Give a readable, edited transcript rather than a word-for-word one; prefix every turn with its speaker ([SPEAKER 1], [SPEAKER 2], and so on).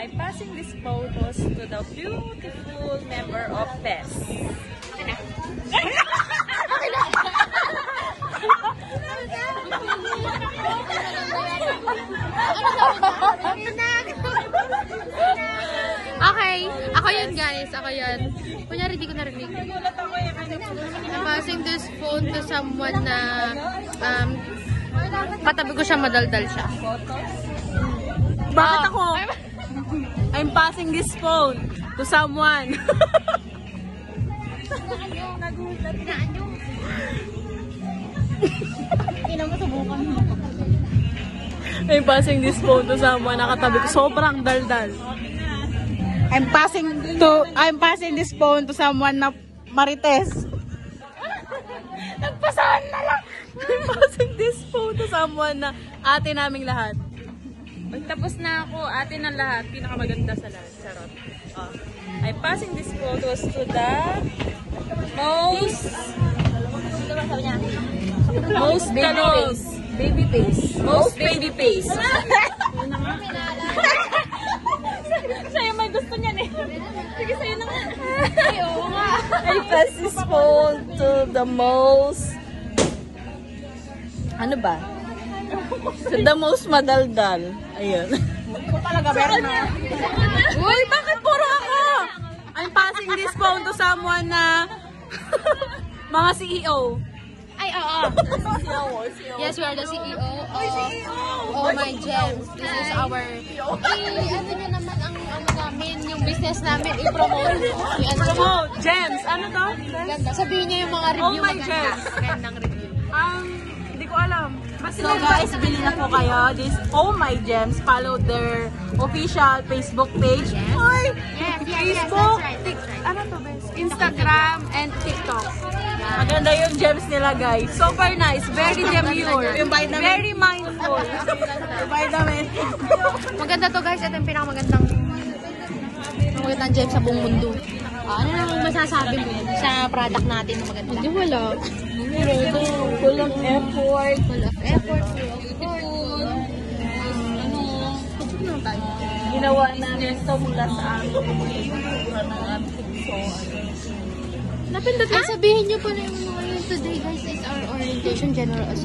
[SPEAKER 1] I'm passing these photos to the beautiful member of PES.
[SPEAKER 2] Okay, ako yun guys, ako yun. Kunyari di ko narinig. I'm passing this phone to someone na katabi ko siya, madaldal siya.
[SPEAKER 1] Bakit ako? I'm passing this phone to someone. I'm passing this phone to someone nakatabi ko. Sobrang daldal.
[SPEAKER 3] I'm passing this phone to someone na Marites.
[SPEAKER 1] Nagpasahan na lang. I'm passing this phone to someone na ate naming lahat. Tapos na ako, ate ng lahat. Pinakamaganda sa lahat. Charot. I'm passing this photos to the most baby face. Most baby face. Sa'yo may gusto niyan eh. Sige, sa'yo na nga. Ay, oo nga. I pass this phone to the most... Ano ba? To the most madaldal. Ayun.
[SPEAKER 3] Ito talaga, meron na.
[SPEAKER 1] Uy, bakit puro ako? I'm passing this phone to someone na... mga CEO.
[SPEAKER 2] Ay, oo. Yes, we are the CEO. Oh my gems. This is our... ano nyo naman ang ano namin, yung business namin, i-promote.
[SPEAKER 1] Promote. Gems. Ano to?
[SPEAKER 2] Ganda. Sabihin nyo yung mga review.
[SPEAKER 1] Oh my gems.
[SPEAKER 2] Magandang review.
[SPEAKER 1] Hindi ko alam. So guys, bili na po kayo. This Oh My Gems. Follow their official Facebook page. Oy! Facebook.
[SPEAKER 2] That's right.
[SPEAKER 1] Ano to, bes? Instagram and TikTok. Maganda yung gems nila, guys. Super nice. Very demure. Very mindful. Vitamin.
[SPEAKER 2] Maganda to guys. Ito yung pinakamagandang gems sa buong mundo. Ano lang masasabi mo sa product natin na maganda? Hindi, wala.
[SPEAKER 1] Full of effort.
[SPEAKER 2] Full of effort. Beautiful.
[SPEAKER 1] Ginawa namin ito mula sa amin.
[SPEAKER 2] Napindot na? Ay, sabihin nyo pa na yung mga yun today guys is our orientation general